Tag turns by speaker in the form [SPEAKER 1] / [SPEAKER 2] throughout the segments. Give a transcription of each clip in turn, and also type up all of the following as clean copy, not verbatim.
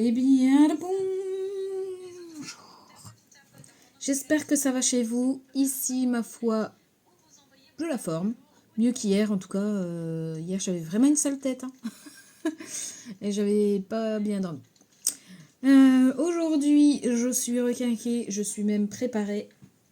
[SPEAKER 1] Eh bien, le bonjour. J'espère que ça va chez vous. Ici, ma foi, je la forme. Mieux qu'hier, en tout cas. Hier, j'avais vraiment une sale tête. Et j'avais pas bien dormi. Aujourd'hui, je suis requinquée. Je suis même préparée.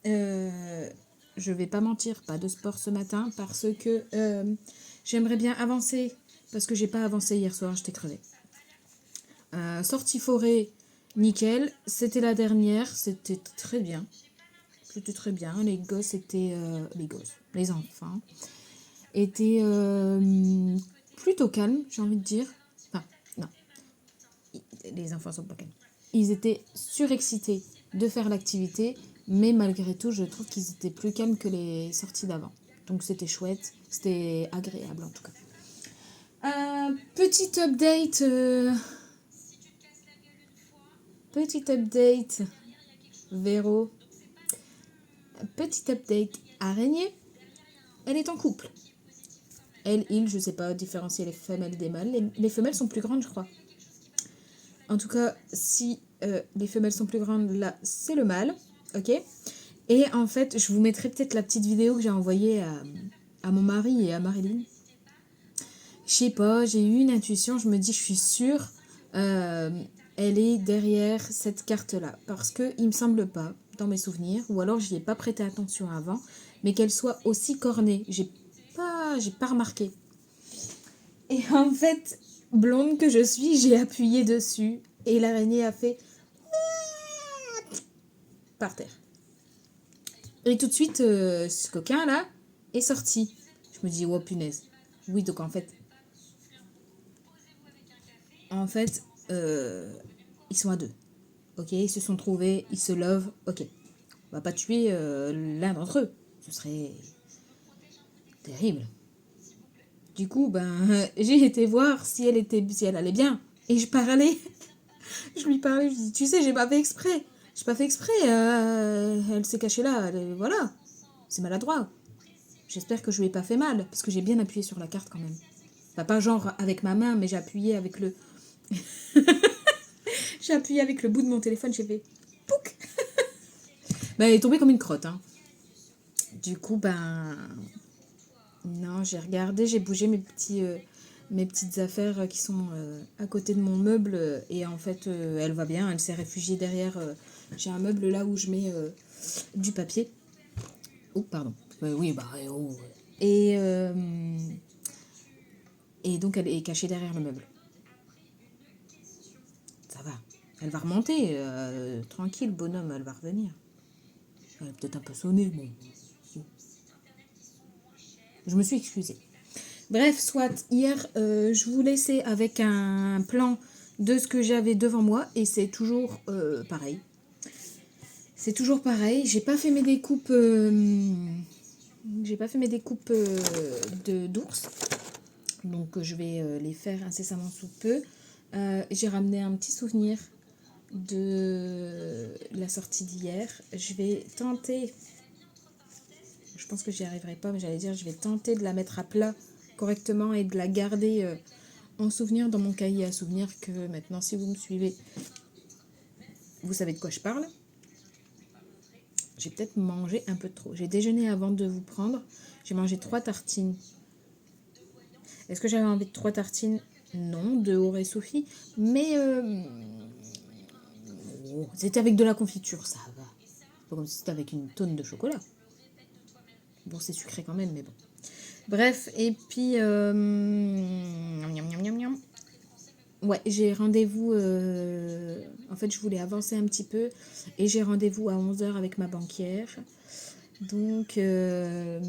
[SPEAKER 1] Je vais pas mentir, pas de sport ce matin parce que j'aimerais bien avancer. Parce que j'ai pas avancé hier soir, j'étais crevée. Sortie forêt, nickel. C'était la dernière, c'était très bien. C'était très bien. Les gosses étaient. Les enfants étaient plutôt calmes, j'ai envie de dire. Enfin, non. Les enfants sont pas calmes. Ils étaient surexcités de faire l'activité, mais malgré tout, je trouve qu'ils étaient plus calmes que les sorties d'avant. Donc c'était chouette, c'était agréable en tout cas. Petit update. Petit update. Véro. Petit update. Araignée. Elle est en couple. Elle, il, je sais pas différencier les femelles des mâles. Les femelles sont plus grandes, je crois. En tout cas, si les femelles sont plus grandes, là, c'est le mâle. Ok. Et en fait, je vous mettrai peut-être la petite vidéo que j'ai envoyée à mon mari et à Marilyn. Je sais pas, j'ai eu une intuition. Je me dis, je suis sûre, elle est derrière cette carte-là. Parce que il me semble pas, dans mes souvenirs, ou alors j'y ai pas prêté attention avant, mais qu'elle soit aussi cornée. J'ai pas remarqué. Et en fait, blonde que je suis, j'ai appuyé dessus et l'araignée a fait par terre. Et tout de suite, ce coquin là est sorti. Je me dis, oh punaise. Oui, donc en fait, ils sont à deux. Ok, ils se sont trouvés, ils se lovent. Ok, on va pas tuer l'un d'entre eux. Ce serait terrible. Du coup, j'ai été voir si elle allait bien. Et je parlais. Je lui parlais, je dis, tu sais, j'ai pas fait exprès. J'ai pas fait exprès. Elle s'est cachée là. Voilà. C'est maladroit. J'espère que je lui ai pas fait mal. Parce que j'ai bien appuyé sur la carte quand même. Enfin, pas genre avec ma main, mais j'ai appuyé avec le. J'ai appuyé avec le bout de mon téléphone. J'ai fait. Pouc. Elle est tombée comme une crotte. Hein. Du coup, non, j'ai regardé, j'ai bougé mes petites affaires qui sont à côté de mon meuble et en fait elle va bien, elle s'est réfugiée derrière. J'ai un meuble là où je mets du papier. Oh pardon. Oui oh. Et donc elle est cachée derrière le meuble. Ça va. Elle va remonter tranquille, bonhomme, elle va revenir. Elle est peut-être un peu sonnée, mais je me suis excusée. Bref, soit, hier, je vous laissais avec un plan de ce que j'avais devant moi et c'est toujours pareil. C'est toujours pareil. J'ai pas fait mes découpes. J'ai pas fait mes découpes d'ours. Donc je vais les faire incessamment sous peu. J'ai ramené un petit souvenir de la sortie d'hier. Je vais tenter. Je pense que j'y arriverai pas, mais j'allais dire, je vais tenter de la mettre à plat correctement et de la garder en souvenir dans mon cahier à souvenirs que maintenant, si vous me suivez, vous savez de quoi je parle. J'ai peut-être mangé un peu trop. J'ai déjeuné avant de vous prendre. J'ai mangé 3 tartines. Est-ce que j'avais envie de 3 tartines? Non, 2 aurait suffi. Mais c'était avec de la confiture, ça va. C'est pas comme si c'était avec une tonne de chocolat. Bon, c'est sucré quand même, mais bon. Bref, et puis... Ouais, j'ai rendez-vous... En fait, je voulais avancer un petit peu. Et j'ai rendez-vous à 11h avec ma banquière. Donc... Et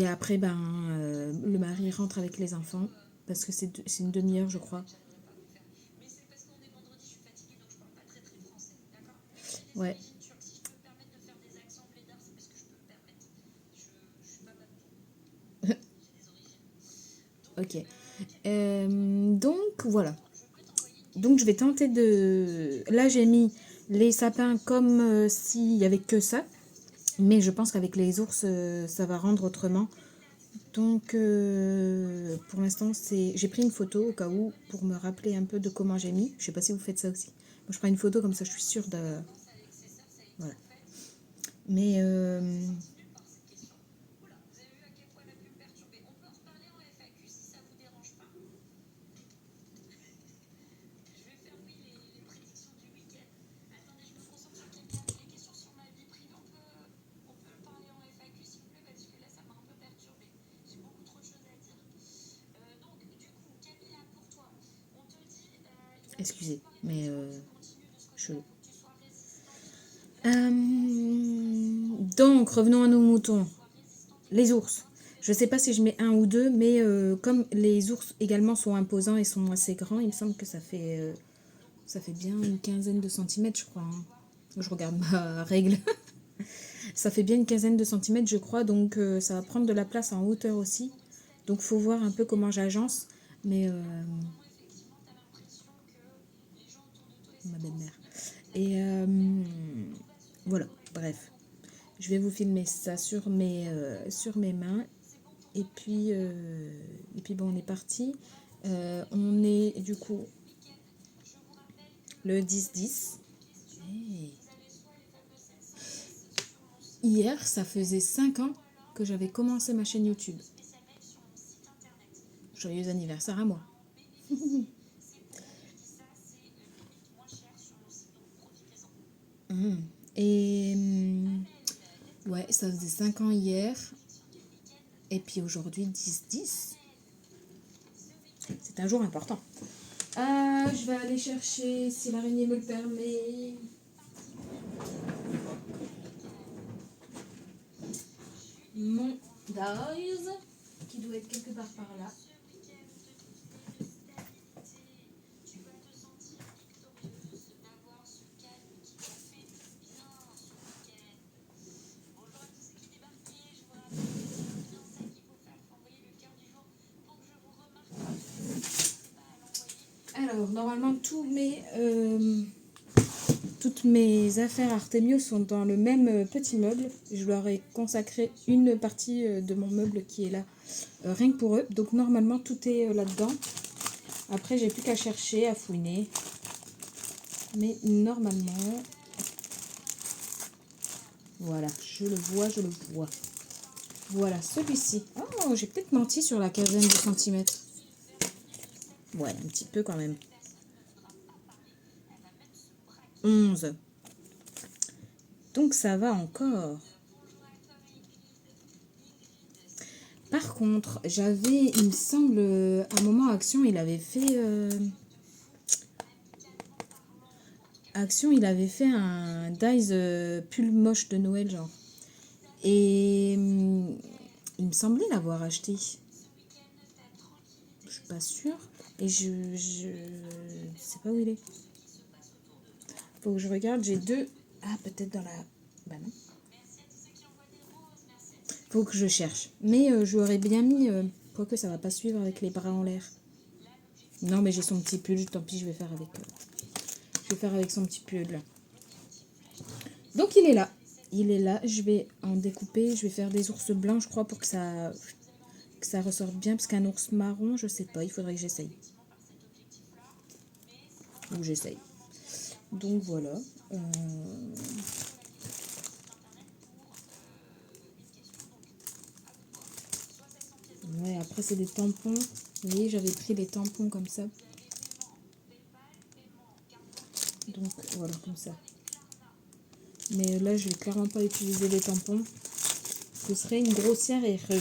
[SPEAKER 1] après, le mari rentre avec les enfants. Parce que c'est une demi-heure, je crois. Ouais. Ok. Donc, voilà. Donc, je vais tenter de... Là, j'ai mis les sapins comme s'il n'y avait que ça. Mais je pense qu'avec les ours, ça va rendre autrement. Donc, pour l'instant, j'ai pris une photo au cas où pour me rappeler un peu de comment j'ai mis. Je sais pas si vous faites ça aussi. Moi, je prends une photo comme ça, je suis sûre de... Voilà. Mais... excusez, mais... chelou. Donc, revenons à nos moutons. Les ours. Je sais pas si je mets un ou deux, mais comme les ours également sont imposants et sont assez grands, il me semble que ça fait bien une quinzaine de centimètres, je crois. Hein. Je regarde ma règle. Ça fait bien une quinzaine de centimètres, je crois, donc ça va prendre de la place en hauteur aussi. Donc, faut voir un peu comment j'agence. Mais ma belle-mère. Et voilà, bref. Je vais vous filmer ça sur mes mains. Et puis bon, on est parti. On est du coup le 10-10. Hey. Hier, ça faisait 5 ans que j'avais commencé ma chaîne YouTube. Joyeux anniversaire à moi. Et ouais, ça faisait 5 ans hier. Et puis aujourd'hui, 10-10. C'est un jour important. Je vais aller chercher, si l'araignée me le permet, mon dice, qui doit être quelque part par là. Alors, normalement, toutes mes affaires Artemio sont dans le même petit meuble. Je leur ai consacré une partie de mon meuble qui est là, rien que pour eux. Donc, normalement, tout est là-dedans. Après, j'ai plus qu'à chercher, à fouiner. Mais normalement... Voilà, je le vois. Voilà, celui-ci. Oh, j'ai peut-être menti sur la quinzaine de centimètres. Ouais, un petit peu quand même. 11. Donc ça va encore. Par contre, il me semble, à un moment, Action, il avait fait... Action, il avait fait un Dice pull moche de Noël, genre. Et il me semblait l'avoir acheté. Je suis pas sûre. Et je sais pas où il est. Faut que je regarde, j'ai deux... Ah, peut-être dans la... Bah non. Faut que je cherche. Mais je lui aurais bien mis... quoique ça va pas suivre avec les bras en l'air. Non, mais j'ai son petit pull. Tant pis, je vais faire avec son petit pull. Donc, il est là. Je vais en découper. Je vais faire des ours blancs, je crois, pour que ça ressorte bien. Parce qu'un ours marron, je sais pas. Il faudrait que j'essaye. Ou j'essaye. Donc, voilà. Ouais, après, c'est des tampons. Vous voyez, j'avais pris des tampons comme ça. Donc, voilà, comme ça. Mais là, je vais clairement pas utiliser les tampons. Ce serait une grossière erreur.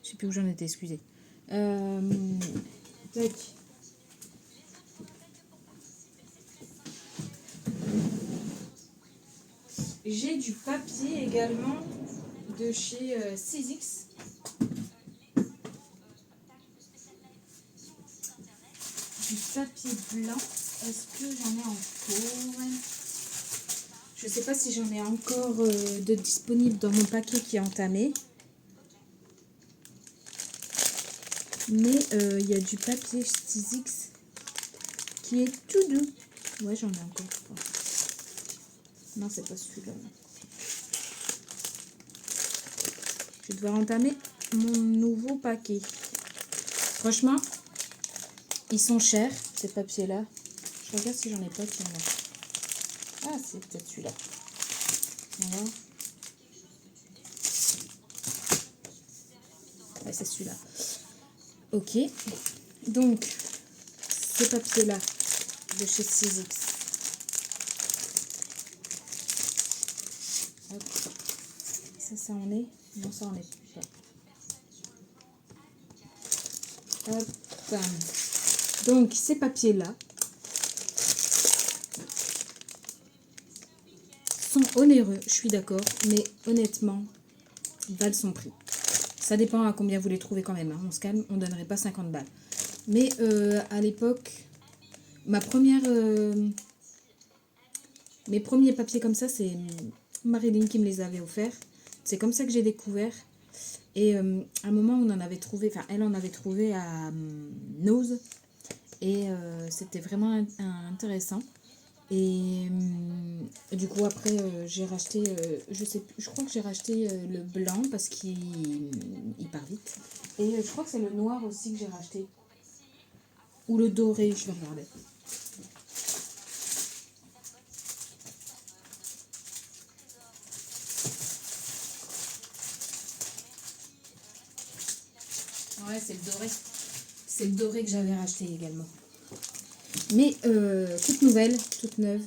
[SPEAKER 1] Je sais plus où j'en étais, excusez. Tac. J'ai du papier également de chez 6X. papier blanc, est-ce que j'en ai encore? Je sais pas si j'en ai encore de disponible dans mon paquet qui est entamé. Mais il y a du papier Stizix qui est tout doux. Ouais, j'en ai encore, je crois. Non, c'est pas celui-là. Je vais devoir entamer mon nouveau paquet. Franchement, ils sont chers, ces papiers-là. Je regarde si j'en ai pas qui en a. Ah, c'est peut-être celui-là. Voilà. Ouais, c'est celui-là. Ok. Donc, ces papiers-là de chez Stizix. Hop. Ça en est? Non, ça en est pas. Hop. Donc, ces papiers-là sont onéreux, je suis d'accord, mais honnêtement, ils valent son prix. Ça dépend à combien vous les trouvez quand même. Hein. On se calme, on ne donnerait pas 50 balles. Mais à l'époque, mes premiers papiers comme ça, c'est Marilyn qui me les avait offerts. C'est comme ça que j'ai découvert. Et à un moment, on en avait trouvé, enfin, elle en avait trouvé à Nose. Et c'était vraiment intéressant. Et du coup, après, j'ai racheté, je crois que j'ai racheté le blanc parce qu'il part vite. Et je crois que c'est le noir aussi que j'ai racheté. Ou le doré, je vais regarder. Ouais, c'est le doré. C'est le doré que j'avais racheté également. Mais toute nouvelle, toute neuve,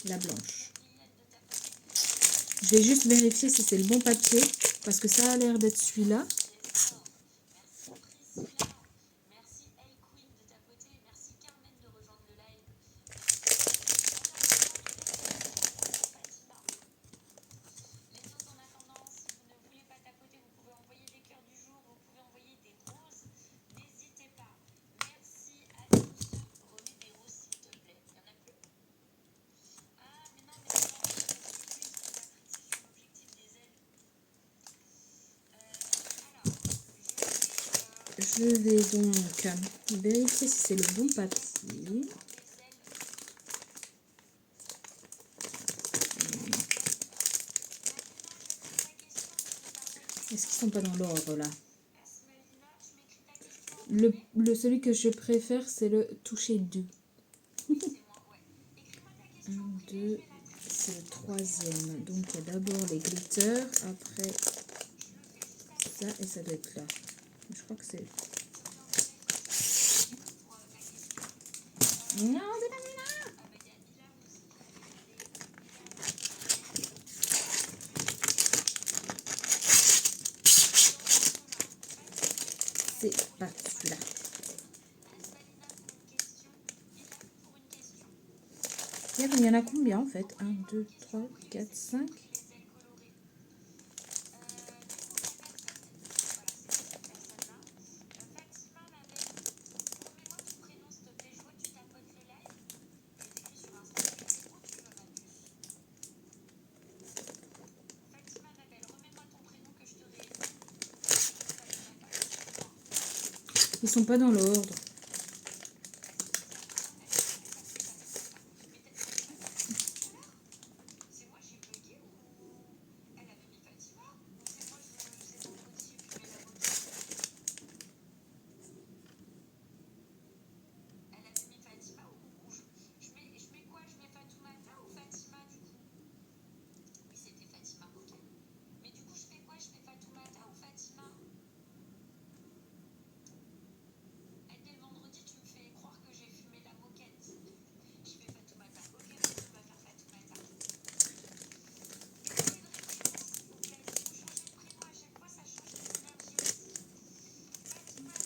[SPEAKER 1] la blanche. Je vais juste vérifier si c'est le bon papier, parce que ça a l'air d'être celui-là. Je vais donc vérifier si c'est le bon papier. Est-ce qu'ils sont pas dans l'ordre là? Celui que je préfère, c'est le toucher 2. 1, 2, c'est le troisième. Donc il y a d'abord les glitters, après ça et ça doit être là. Je crois que c'est... Non, c'est pas celui-là. C'est pas celui-là. Il y en a combien en fait? 1, 2, 3, 4, 5. Ils sont pas dans l'ordre.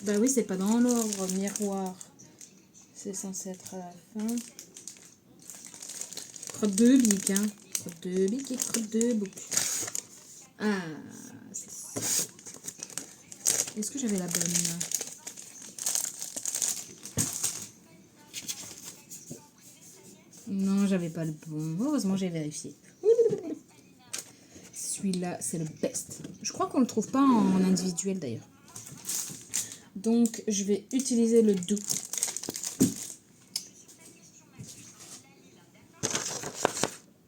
[SPEAKER 1] Bah oui, c'est pas dans l'ordre. Miroir, c'est censé être à la fin. Crotte de bic, hein. Crotte de bic et crotte de bouc. Ah, c'est ça. Est-ce que j'avais la bonne? Non, j'avais pas le bon. Heureusement, j'ai vérifié. Celui-là, c'est le best. Je crois qu'on le trouve pas en individuel d'ailleurs. Donc, je vais utiliser le doux.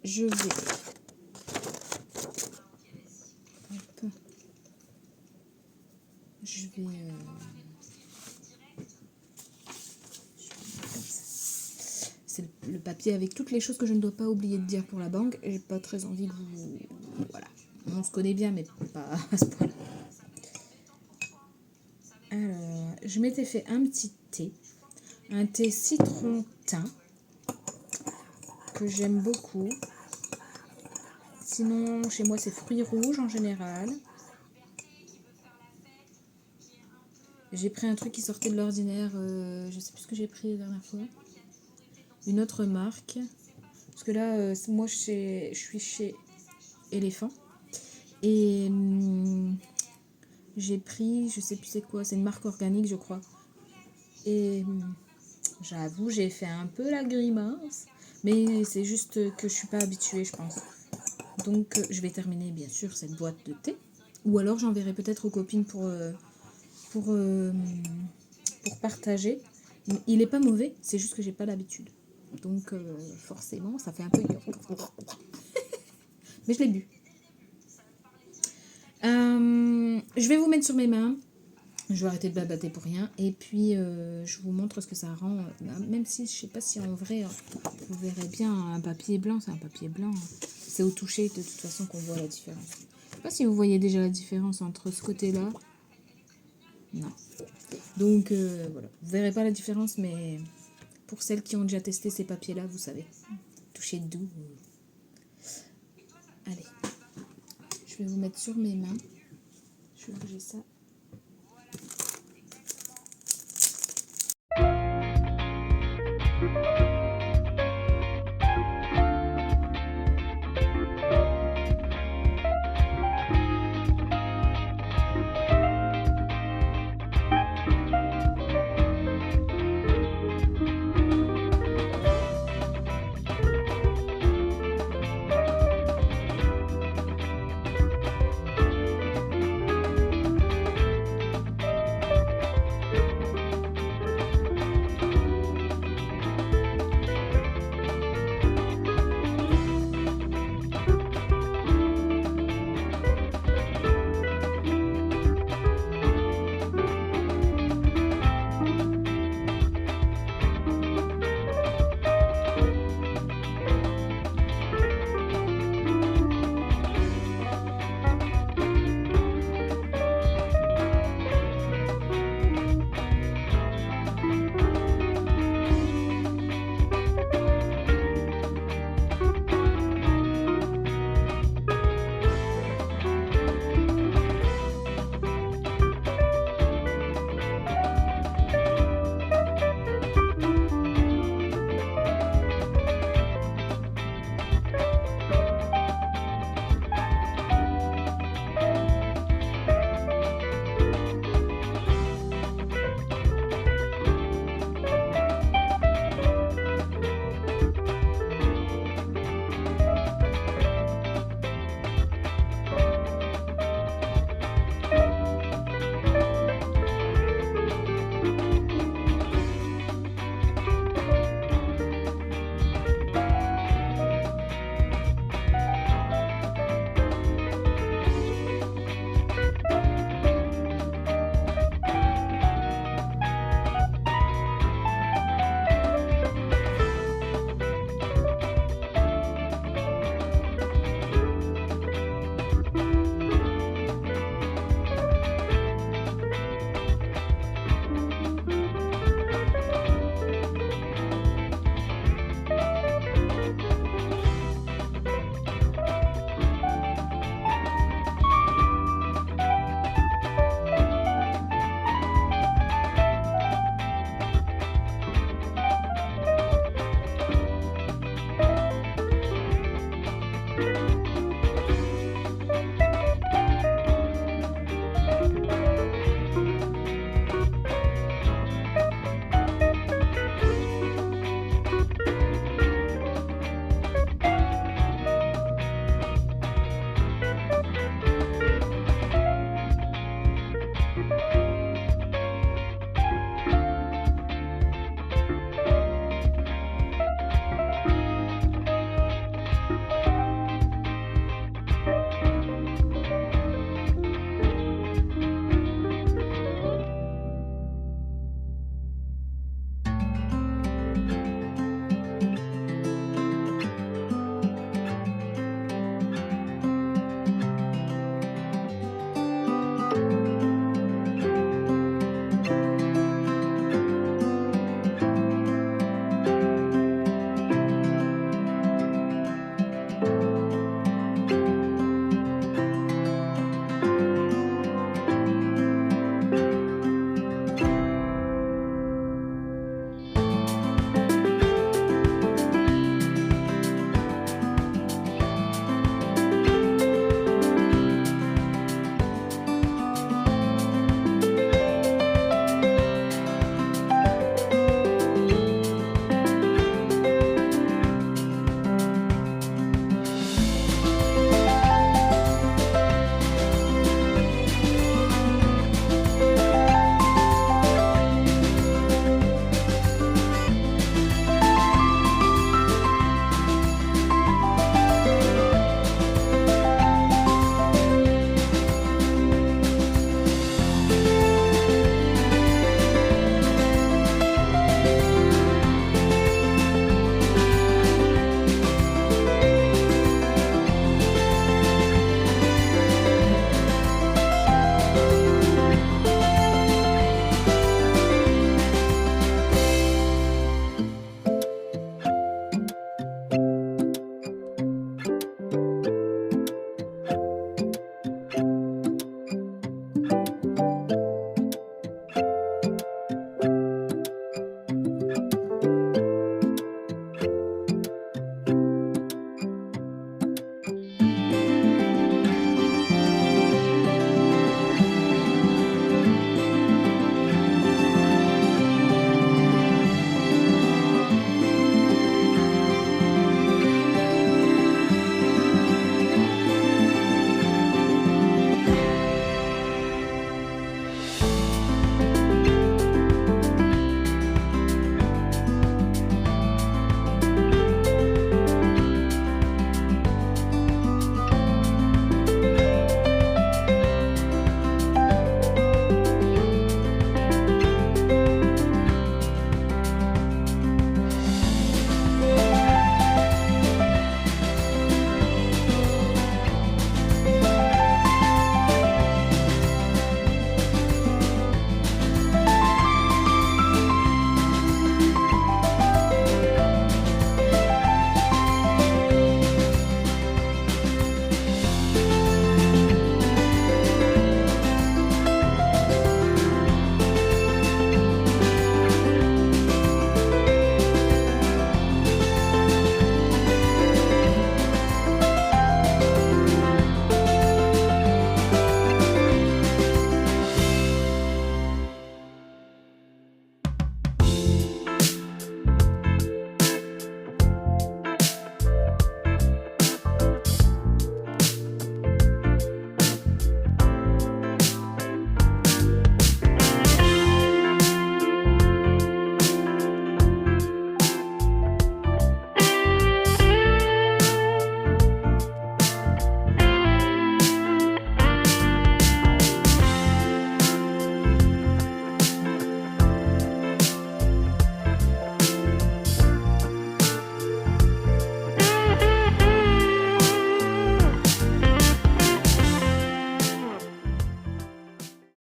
[SPEAKER 1] Je vais... Hop. Je vais... C'est le papier avec toutes les choses que je ne dois pas oublier de dire pour la banque. J'ai pas très envie que vous... Voilà. On se connaît bien, mais pas à ce point-là. Alors, je m'étais fait un petit thé. Un thé citron thym. Que j'aime beaucoup. Sinon, chez moi, c'est fruits rouges en général. J'ai pris un truc qui sortait de l'ordinaire. Je sais plus ce que j'ai pris la dernière fois. Une autre marque. Parce que là, moi, je suis chez Éléphant. Et j'ai pris, je sais plus c'est quoi, c'est une marque organique, je crois. Et j'avoue, j'ai fait un peu la grimace. Mais c'est juste que je suis pas habituée, je pense. Donc, je vais terminer, bien sûr, cette boîte de thé. Ou alors, j'enverrai peut-être aux copines pour partager. Il est pas mauvais, c'est juste que j'ai pas l'habitude. Donc, forcément, ça fait un peu... Mais je l'ai bu. Je vais vous mettre sur mes mains. Je vais arrêter de babater pour rien. Et puis, je vous montre ce que ça rend. Même si, je sais pas si en vrai, vous verrez bien un papier blanc. C'est un papier blanc. C'est au toucher, de toute façon, qu'on voit la différence. Je sais pas si vous voyez déjà la différence entre ce côté-là. Non. Donc, voilà. Vous verrez pas la différence, mais pour celles qui ont déjà testé ces papiers-là, vous savez. Toucher doux. Allez. Je vais vous mettre sur mes mains. Je vais bouger ça.